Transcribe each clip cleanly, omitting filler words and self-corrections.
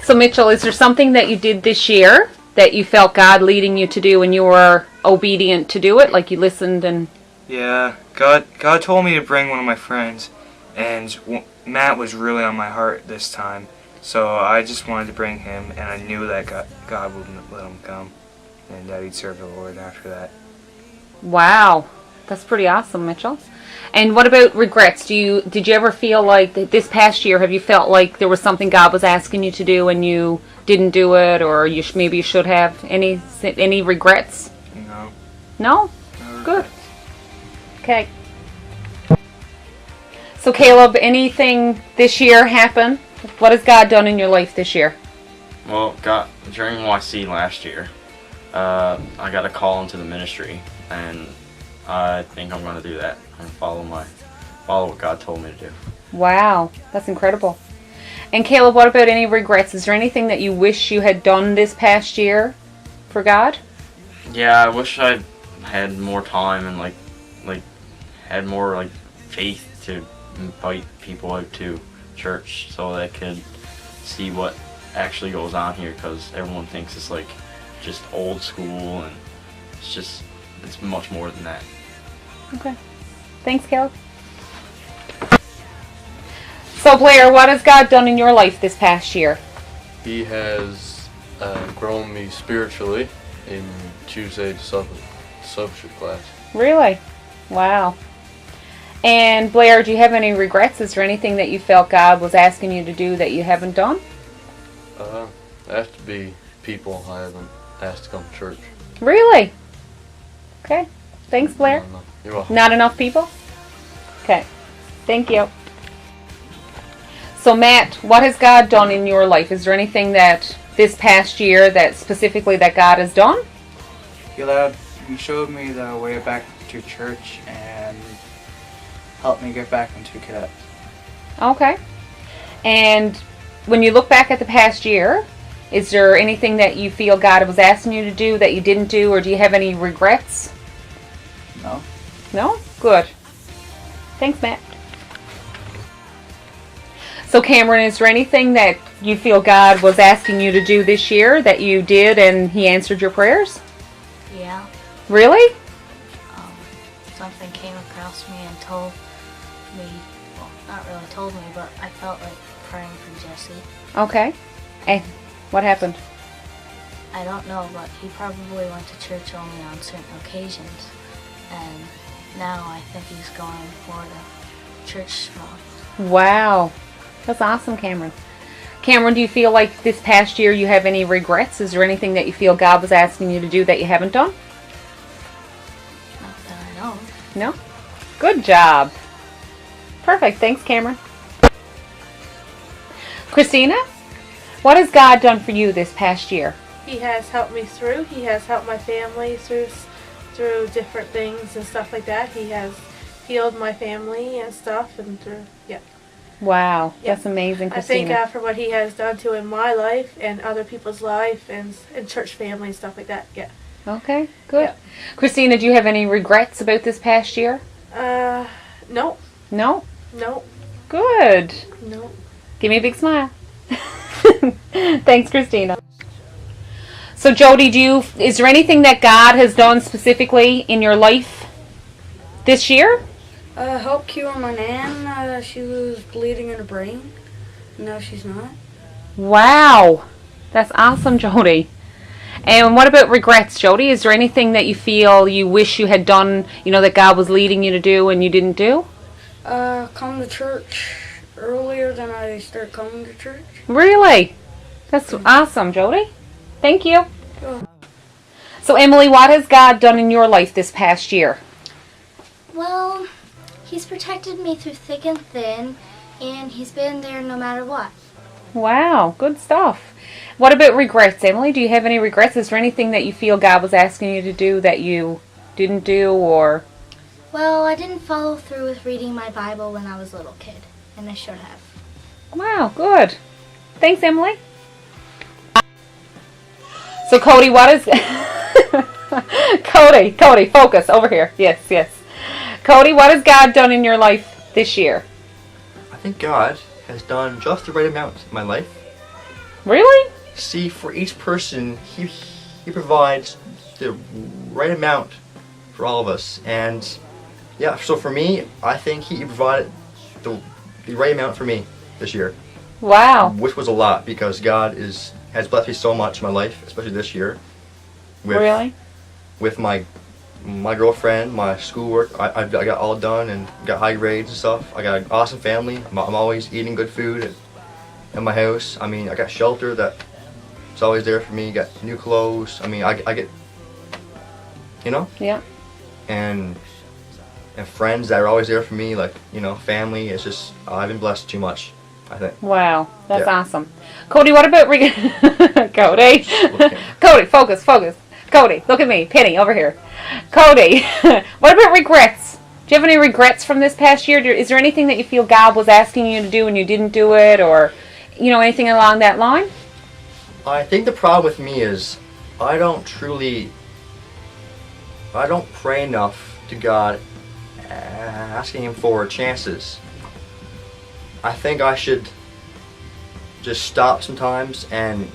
So Mitchell, is there something that you did this year that you felt God leading you to do and you were obedient to do it? Like you listened and... Yeah, God told me to bring one of my friends, and Matt was really on my heart this time. So I just wanted to bring him, and I knew that God wouldn't let him come, and that he'd serve the Lord after that. Wow, that's pretty awesome, Mitchell. And what about regrets? Did you ever feel like this past year, have you felt like there was something God was asking you to do and you didn't do it, or maybe you should have? Any regrets? No. No? No Good. regrets. Okay. So Caleb, anything this year happen? What has God done in your life this year? Well, during YC last year, I got a call into the ministry, and I think I'm going to do that and follow what God told me to do. Wow, that's incredible. And Caleb, what about any regrets? Is there anything that you wish you had done this past year for God? Yeah, I wish I had more time and had more faith to invite people out to church so they could see what actually goes on here, because everyone thinks it's just old school, and it's much more than that. Okay. Thanks, Caleb. So Blair, what has God done in your life this past year? He has grown me spiritually in Tuesday discipleship class. Really? Wow. And Blair, do you have any regrets? Is there anything that you felt God was asking you to do that you haven't done? There has to be people I haven't asked to come to church. Really? Okay. Thanks, Blair. No. You're welcome. Not enough people? Okay. Thank you. So Matt, what has God done in your life? Is there anything that this past year that specifically that God has done? He showed me the way back to church and helped me get back into cadets. Okay. And when you look back at the past year, is there anything that you feel God was asking you to do that you didn't do, or do you have any regrets? No. No? Good. Thanks, Matt. So Cameron, is there anything that you feel God was asking you to do this year that you did and He answered your prayers? Yeah. Really? Something came across me and told me, well, not really told me, but I felt like praying for Jesse. Okay. And what happened? I don't know, but he probably went to church only on certain occasions, and now I think he's going more to church more. Wow. That's awesome, Cameron. Cameron, do you feel like this past year you have any regrets? Is there anything that you feel God was asking you to do that you haven't done? Not that I know. No? Good job. Perfect. Thanks, Cameron. Christina, what has God done for you this past year? He has helped me through. He has helped my family through different things and stuff like that. He has healed my family and stuff, and yeah. Wow, Yeah. that's amazing, I Christina. think after what he has done too in my life and other people's life and church family and stuff like that, yeah. Okay, good. Yeah. Christina, do you have any regrets about this past year? No. No? No. Good. No. Give me a big smile. Thanks, Christina. So, Jody, is there anything that God has done specifically in your life this year? Helped cure my nan. She was bleeding in her brain. No, she's not. Wow. That's awesome, Jody. And what about regrets, Jody? Is there anything that you feel you wish you had done, that God was leading you to do and you didn't do? Come to church earlier than I started coming to church. Really? That's awesome, Jody. Thank you. Sure. So, Emily, what has God done in your life this past year? Well, He's protected me through thick and thin, and He's been there no matter what. Wow, good stuff. What about regrets, Emily? Do you have any regrets? Is there anything that you feel God was asking you to do that you didn't do, or? Well, I didn't follow through with reading my Bible when I was a little kid, and I should have. Wow, good. Thanks, Emily. So, Cody, what is... Cody, focus, over here. Yes. Cody, what has God done in your life this year? I think God has done just the right amount in my life. Really? See, for each person, he provides the right amount for all of us. And yeah, so for me, I think he provided the right amount for me this year. Wow. Which was a lot, because God has blessed me so much in my life, especially this year. Really? With my girlfriend, my schoolwork, I got all done and got high grades and stuff. I got an awesome family. I'm always eating good food at my house. I mean, I got shelter that's always there for me. Got new clothes. I mean, I get, you know? Yeah. And friends that are always there for me, like, you know, family. It's just, I've been blessed too much, I think. Wow, that's Yeah. awesome. Cody, what about Cody? Cody, focus. Cody, look at me. Penny, over here. Cody, what about regrets? Do you have any regrets from this past year? Is there anything that you feel God was asking you to do and you didn't do it, or, you know, anything along that line? I think the problem with me is I don't pray enough to God asking Him for chances. I think I should just stop sometimes and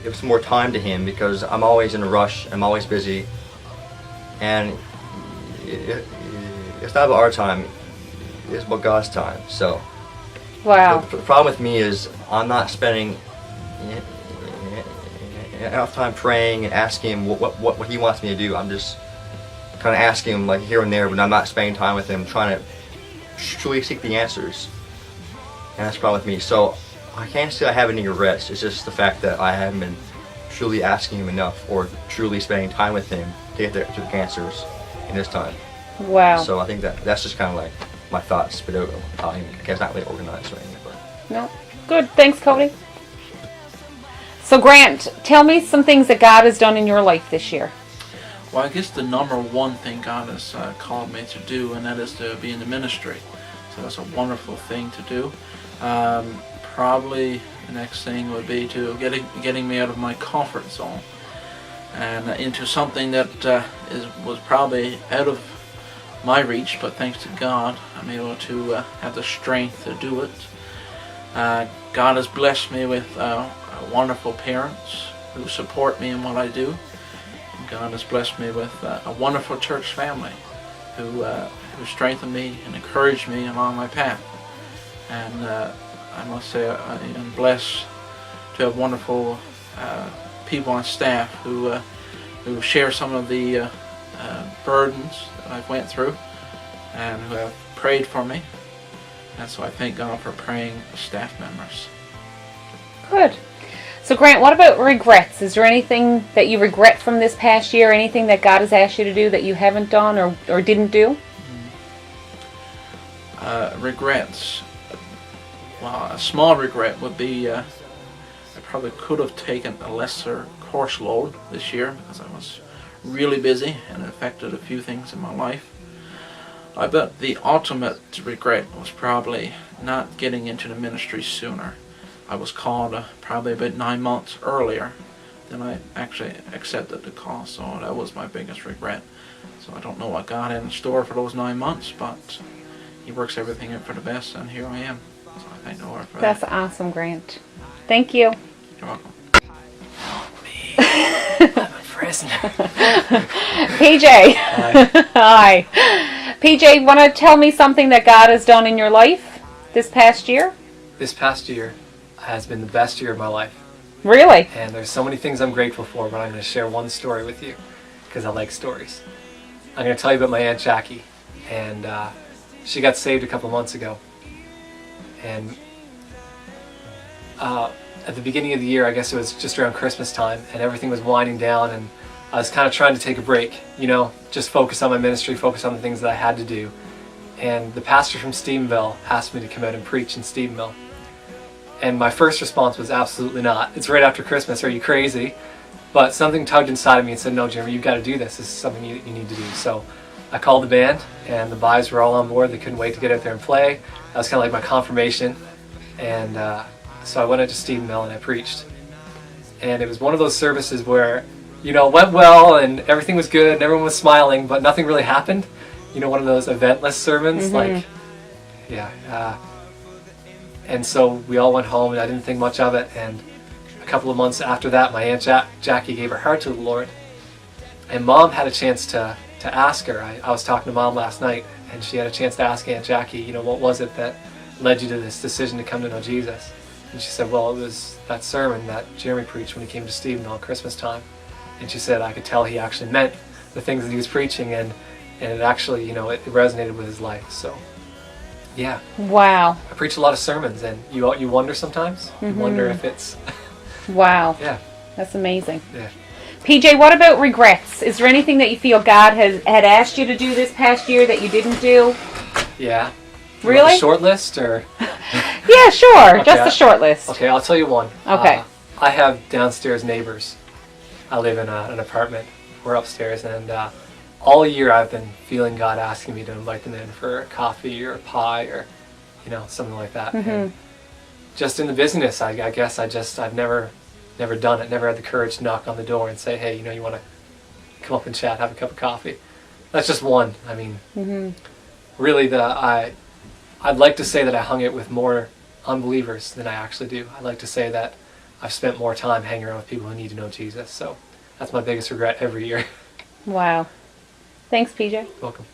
give some more time to Him, because I'm always in a rush, I'm always busy, and it's not about our time, it's about God's time. So Wow. the problem with me is I'm not spending enough time praying and asking Him what He wants me to do. I'm just kind of asking Him like here and there, but I'm not spending time with Him trying to truly seek the answers. And that's the problem with me. So I can't say I have any regrets. It's just the fact that I haven't been truly asking Him enough, or truly spending time with Him to get to the answers in this time. Wow. So I think that's just kind of like my thoughts, but I guess not really organized or anything. But. No. Good. Thanks, Cody. So, Grant, tell me some things that God has done in your life this year. Well, I guess the number one thing God has called me to do, and that is to be in the ministry. So that's a wonderful thing to do. Probably the next thing would be to getting me out of my comfort zone and into something that was probably out of my reach, but thanks to God, I'm able to have the strength to do it. God has blessed me with wonderful parents who support me in what I do. And God has blessed me with a wonderful church family who strengthen me and encourage me along my path. And I must say I am blessed to have wonderful people on staff who share some of the burdens that I've went through and who have prayed for me. And so I thank God for praying staff members. Good. So, Grant, what about regrets? Is there anything that you regret from this past year? Anything that God has asked you to do that you haven't done or didn't do? Regrets. Well, a small regret would be I probably could have taken a lesser course load this year because I was really busy and it affected a few things in my life. I bet the ultimate regret was probably not getting into the ministry sooner. I was called probably about 9 months earlier than I actually accepted the call, so that was my biggest regret. So I don't know what God had in store for those 9 months, but He works everything out for the best, and here I am. So I thank the Lord for That's that. awesome, Grant. Thank you. You're welcome. I'm a prisoner. PJ. Hi. PJ, want to tell me something that God has done in your life this past year? This past year has been the best year of my life. Really? And there's so many things I'm grateful for, but I'm going to share one story with you because I like stories. I'm going to tell you about my Aunt Jackie. And she got saved a couple months ago. And at the beginning of the year, I guess it was just around Christmas time, and everything was winding down, and I was kind of trying to take a break, you know, just focus on my ministry, focus on the things that I had to do. And the pastor from Stephenville asked me to come out and preach in Stephenville. And my first response was absolutely not. It's right after Christmas, are you crazy? But something tugged inside of me and said, no, Jeremy, you've got to do this. This is something you need to do. So I called the band, and the guys were all on board. They couldn't wait to get out there and play. That was kind of like my confirmation. And so I went out to Stephenville and I preached. And it was one of those services where, you know, it went well and everything was good and everyone was smiling, but nothing really happened. You know, one of those eventless sermons, like, yeah. And so we all went home, and I didn't think much of it. And a couple of months after that, my Aunt Jackie gave her heart to the Lord. And Mom had a chance to ask her. I was talking to Mom last night, and she had a chance to ask Aunt Jackie, you know, what was it that led you to this decision to come to know Jesus? And she said, well, it was that sermon that Jeremy preached when he came to Stephen on Christmas time. And she said, I could tell he actually meant the things that he was preaching, and it actually, you know, it resonated with his life. So, yeah. Wow. I preach a lot of sermons, and you wonder sometimes. You wonder if it's... Wow. Yeah. That's amazing. Yeah. PJ, what about regrets? Is there anything that you feel God had asked you to do this past year that you didn't do? Yeah. Really? A short list, or? Yeah, sure. Okay, Just a short list. Okay, I'll tell you one. Okay. I have downstairs neighbors. I live in an apartment. We're upstairs, and all year I've been feeling God asking me to invite them in for a coffee or a pie or, you know, something like that. And just in the busyness, I guess I've never done it. Never had the courage to knock on the door and say, hey, you know, you want to come up and chat, have a cup of coffee. That's just one. I mean, really, I'd like to say that I hung it with more unbelievers than I actually do. I'd like to say that I've spent more time hanging around with people who need to know Jesus. So that's my biggest regret every year. Wow. Thanks, PJ. Welcome.